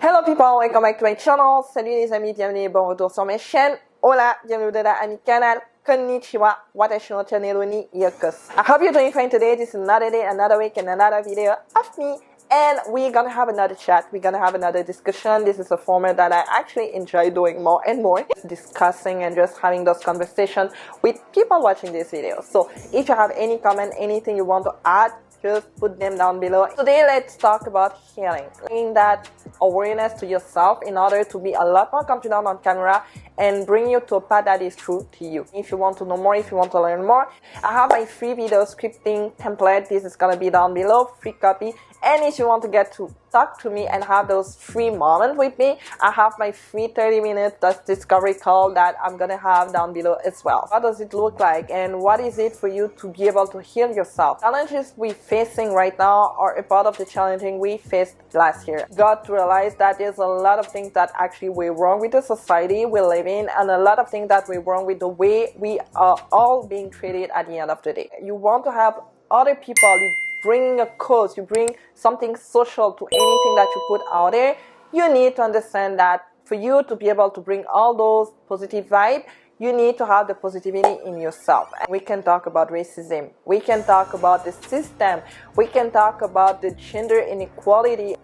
Hello people, welcome back to my channel. Salut les amis, bienvenue et bon retour sur ma chaîne. Hola, bienvenue dans mi canal. Konnichiwa, watashi no channel ni yokosu. I hope you're doing fine today. This is another day, another week, and another video of me. And we're gonna have another chat. We're gonna have another discussion. This is a format that I actually enjoy doing more and more. Discussing and just having those conversations with people watching this video. So if you have any comment, anything you want to add, just put them down below. Today, let's talk about healing. Bringing that awareness to yourself in order to be a lot more confident on camera and bring you to a path that is true to you. If you want to know more, if you want to learn more, I have my free video scripting template. This is gonna be down below, free copy. And if you want to get to talk to me and have those free moments with me, I have my free 30-minute discovery call that I'm gonna have down below as well. What does it look like and what is it for you to be able to heal yourself? Challenges we're facing right now are a part of the challenging we faced last year. Got to realize that there's a lot of things that actually were wrong with the society we live in, and a lot of things that were wrong with the way we are all being treated at the end of the day. You want to have other people, you bring a cause, you bring something social to anything that you put out there. You need to understand that for you to be able to bring all those positive vibes, you need to have the positivity in yourself. And we can talk about racism, we can talk about the system, we can talk about the gender inequality.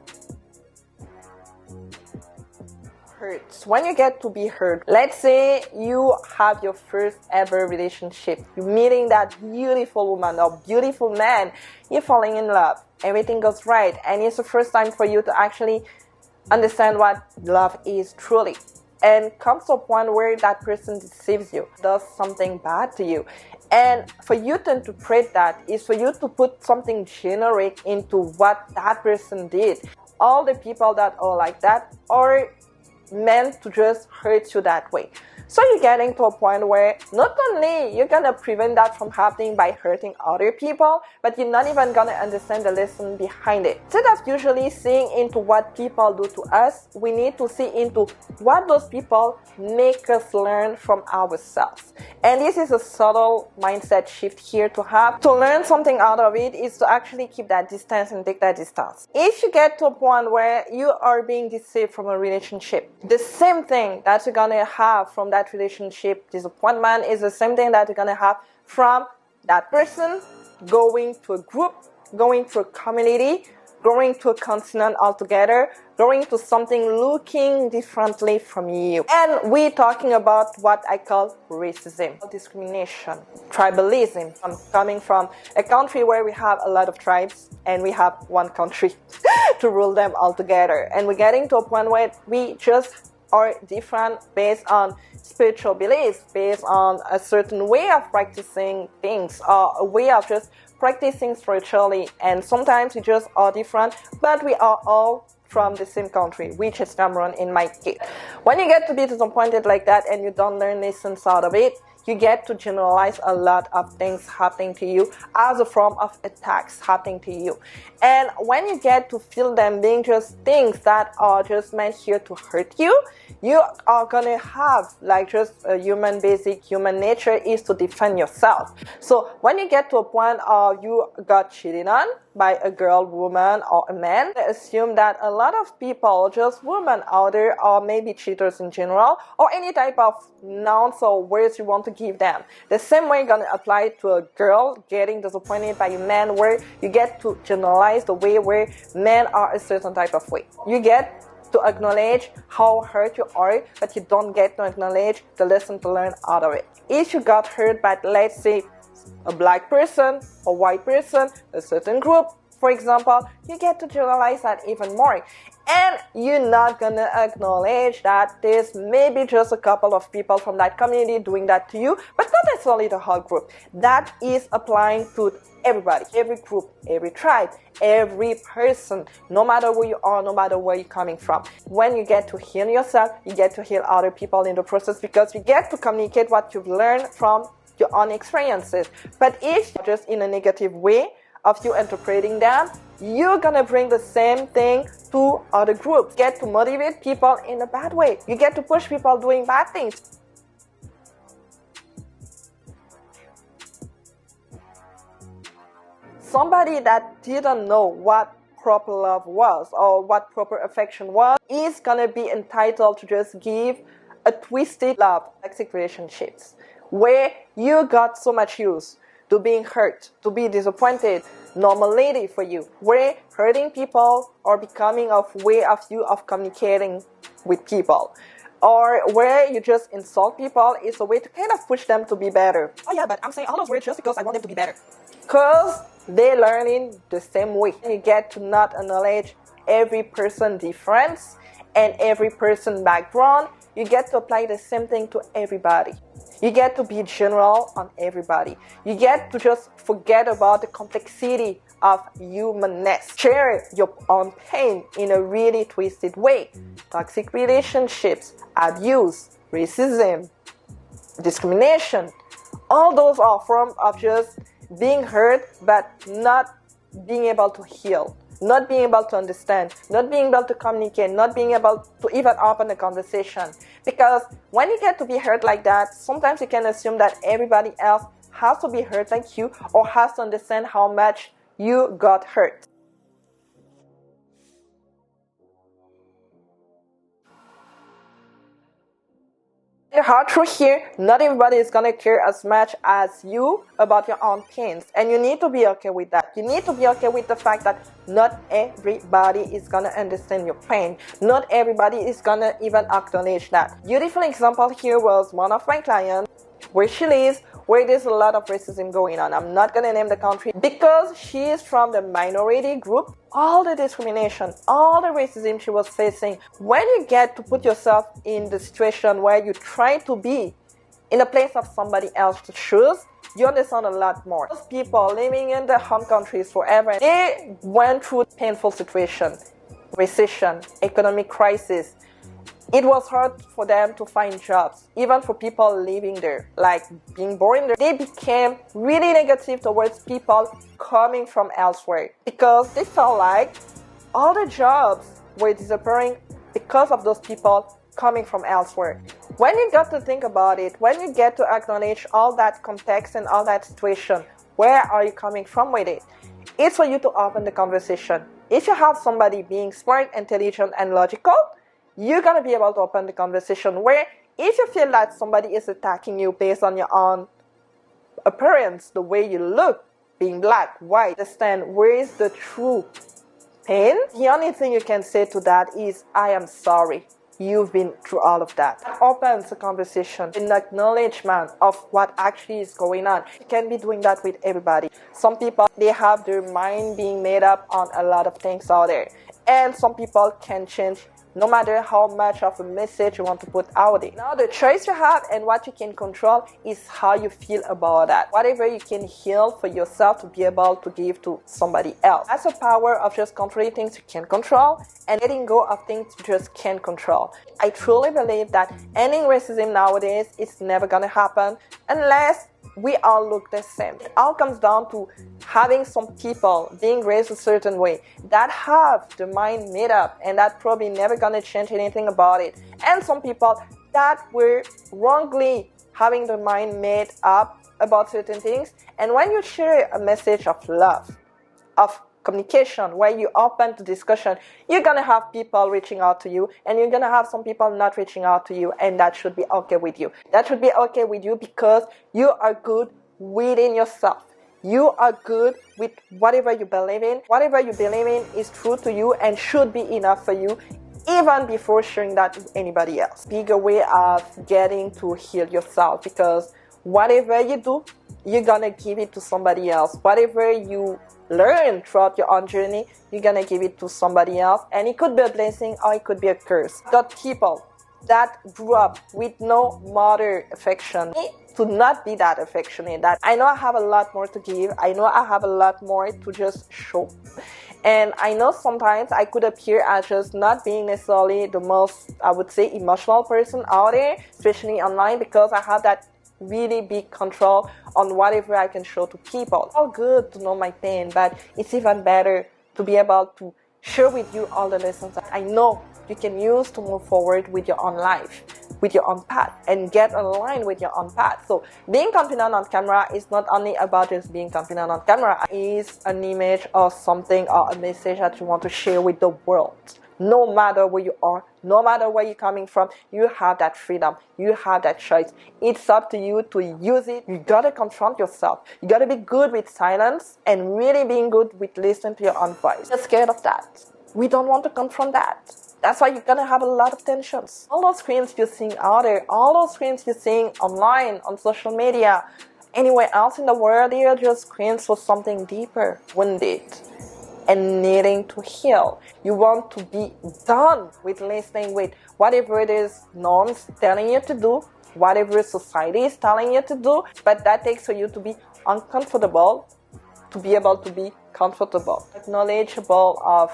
Hurts. When you get to be hurt, let's say you have your first ever relationship, you're meeting that beautiful woman or beautiful man, you're falling in love, everything goes right, and it's the first time for you to actually understand what love is truly, and comes to a point where that person deceives you, does something bad to you, and for you to interpret that is for you to put something generic into what that person did. All the people that are like that are meant to just hurt you that way. So you're getting to a point where not only you're gonna prevent that from happening by hurting other people, but you're not even gonna understand the lesson behind it. Instead of usually seeing into what people do to us, we need to see into what those people make us learn from ourselves. And this is a subtle mindset shift here to have. To learn something out of it is to actually keep that distance and take that distance. If you get to a point where you are being deceived from a relationship, the same thing that you're gonna have from that relationship disappointment is the same thing that you're gonna have from that person going to a group, going to a community, going to a continent altogether, going to something looking differently from you. And we're talking about what I call racism, discrimination, tribalism. I'm coming from a country where we have a lot of tribes and we have one country to rule them all together. And we're getting to a point where we just are different based on spiritual beliefs, based on a certain way of practicing things, or a way of just practicing spiritually. And sometimes we just are different, but we are all from the same country, which is Cameroon in my case. When you get to be disappointed like that and you don't learn lessons out of it, you get to generalize a lot of things happening to you as a form of attacks happening to you. And when you get to feel them being just things that are just meant here to hurt you, you are gonna have like just a basic human nature is to defend yourself. So when you get to a point of you got cheated on by a girl, woman, or a man, assume that a lot of people, just women out there, or maybe cheaters in general, or any type of nouns or words you want to give them. The same way gonna apply to a girl getting disappointed by a man, where you get to generalize the way where men are a certain type of way. You get to acknowledge how hurt you are, but you don't get to acknowledge the lesson to learn out of it. If you got hurt by, let's say, a black person, a white person, a certain group, for example, you get to generalize that even more. And you're not gonna acknowledge that there's maybe just a couple of people from that community doing that to you, but not necessarily the whole group. That is applying to everybody, every group, every tribe, every person, no matter who you are, no matter where you're coming from. When you get to heal yourself, you get to heal other people in the process, because you get to communicate what you've learned from your own experiences. But if you're just in a negative way of you interpreting them, you're gonna bring the same thing to other groups. You get to motivate people in a bad way. You get to push people doing bad things. Somebody that didn't know what proper love was or what proper affection was, is gonna be entitled to just give a twisted love, toxic relationships, where you got so much used to being hurt, to be disappointed, normality for you, where hurting people or becoming a way of you of communicating with people, or where you just insult people is a way to kind of push them to be better. Oh yeah, but I'm saying all those words just because I want them to be better. Because they're learning the same way. You get to not acknowledge every person's difference and every person's background. You get to apply the same thing to everybody. You get to be general on everybody. You get to just forget about the complexity of humanness. Share your own pain in a really twisted way. Toxic relationships, abuse, racism, discrimination, all those are forms of just being hurt but not being able to heal, not being able to understand, not being able to communicate, not being able to even open a conversation. Because when you get to be hurt like that, sometimes you can assume that everybody else has to be hurt like you or has to understand how much you got hurt. The hard truth here, not everybody is going to care as much as you about your own pains. And you need to be okay with that. You need to be okay with the fact that not everybody is going to understand your pain. Not everybody is going to even acknowledge that. Beautiful example here was one of my clients, where she lives, where there's a lot of racism going on. I'm not going to name the country because she is from the minority group. All the discrimination, all the racism she was facing. When you get to put yourself in the situation where you try to be in the place of somebody else's shoes, you understand a lot more. Those people living in their home countries forever, they went through painful situations, recession, economic crisis. It was hard for them to find jobs, even for people living there, like being born there. They became really negative towards people coming from elsewhere because they felt like all the jobs were disappearing because of those people coming from elsewhere. When you got to think about it, when you get to acknowledge all that context and all that situation, where are you coming from with it? It's for you to open the conversation. If you have somebody being smart, intelligent, and logical, you're going to be able to open the conversation where if you feel that somebody is attacking you based on your own appearance, the way you look, being black, white, understand where is the true pain, the only thing you can say to that is, I am sorry. You've been through all of that. That opens a conversation, an acknowledgement of what actually is going on. You can be doing that with everybody. Some people, they have their mind being made up on a lot of things out there. And some people can change no matter how much of a message you want to put out there. Now the choice you have and what you can control is how you feel about that. Whatever you can heal for yourself to be able to give to somebody else. That's the power of just controlling things you can control and letting go of things you just can't control. I truly believe that ending racism nowadays is never gonna happen unless we all look the same. It all comes down to having some people being raised a certain way that have the mind made up and that probably never gonna change anything about it. And some people that were wrongly having the mind made up about certain things. And when you share a message of love, of communication, where you open to discussion, you're gonna have people reaching out to you and you're gonna have some people not reaching out to you, and that should be okay with you. That should be okay with you because you are good within yourself. You are good with whatever you believe in. Whatever you believe in is true to you and should be enough for you even before sharing that with anybody else. Bigger way of getting to heal yourself, because whatever you do, you're gonna give it to somebody else. Whatever you learn throughout your own journey, you're gonna give it to somebody else, and it could be a blessing or it could be a curse. Got people that grew up with no mother affection to not be that affectionate. That I know I have a lot more to give. I know I have a lot more to just show. And I know sometimes I could appear as just not being necessarily the most, I would say, emotional person out there, especially online, because I have that really big control on whatever I can show to people. It's all good to know my pain, but it's even better to be able to share with you all the lessons that I know you can use to move forward with your own life. with your own path and get aligned with your own path. So being confident on camera is not only about just being confident on camera. It's an image or something or a message that you want to share with the world. No matter where you are, no matter where you're coming from, you have that freedom. You have that choice. It's up to you to use it. You gotta confront yourself. You gotta be good with silence and really being good with listening to your own voice. You're scared of that. We don't want to confront that. That's why you're gonna have a lot of tensions. All those screens you're seeing out there, all those screens you're seeing online, on social media, anywhere else in the world, they are just screens for something deeper, wounded, and needing to heal. You want to be done with listening with whatever it is norms telling you to do, whatever society is telling you to do, but that takes for you to be uncomfortable, to be able to be comfortable, knowledgeable of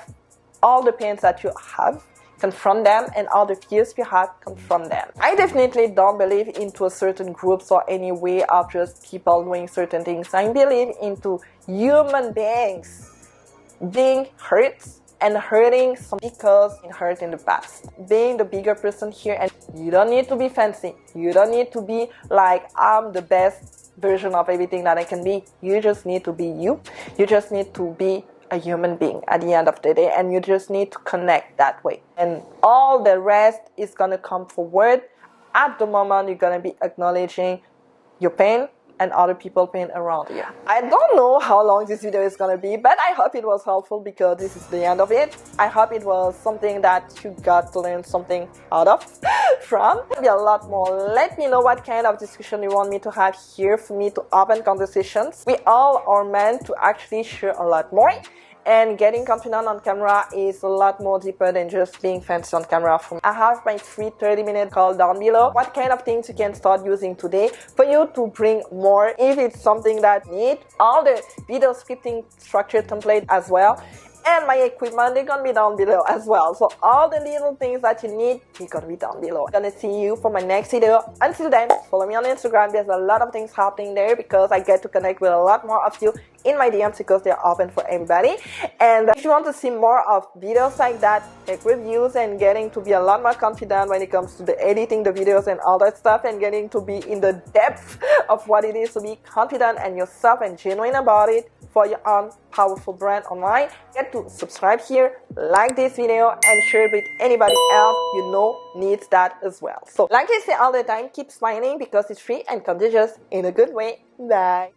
all the pains that you have, confront them, and all the fears you have, confront them. I definitely don't believe into a certain groups or any way of just people doing certain things. I believe into human beings being hurt and hurting some because it hurt in the past. Being the bigger person here, and you don't need to be fancy. You don't need to be like, I'm the best version of everything that I can be. You just need to be you. You just need to be a human being at the end of the day, and you just need to connect that way. And all the rest is gonna come forward. At the moment, you're gonna be acknowledging your pain and other people pain around you. I don't know how long this video is gonna be, but I hope it was helpful because this is the end of it. I hope it was something that you got to learn something out of from. Maybe a lot more. Let me know what kind of discussion you want me to have here for me to open conversations. We all are meant to actually share a lot more. And getting confident on camera is a lot more deeper than just being fancy on camera. I have my free 30-minute call down below. What kind of things you can start using today for you to bring more, if it's something that you need. All the video scripting structure template as well. And my equipment, they're gonna be down below as well. So all the little things that you need, they're gonna be down below. I'm gonna see you for my next video. Until then, follow me on Instagram. There's a lot of things happening there because I get to connect with a lot more of you in my DMs because they're open for everybody. And if you want to see more of videos like that, tech reviews, and getting to be a lot more confident when it comes to the editing the videos and all that stuff, and getting to be in the depth of what it is to be confident and yourself and genuine about it for your own powerful brand online, get to subscribe here, like this video, and share it with anybody else you know needs that as well. So like I say all the time, keep smiling because it's free and contagious in a good way. Bye.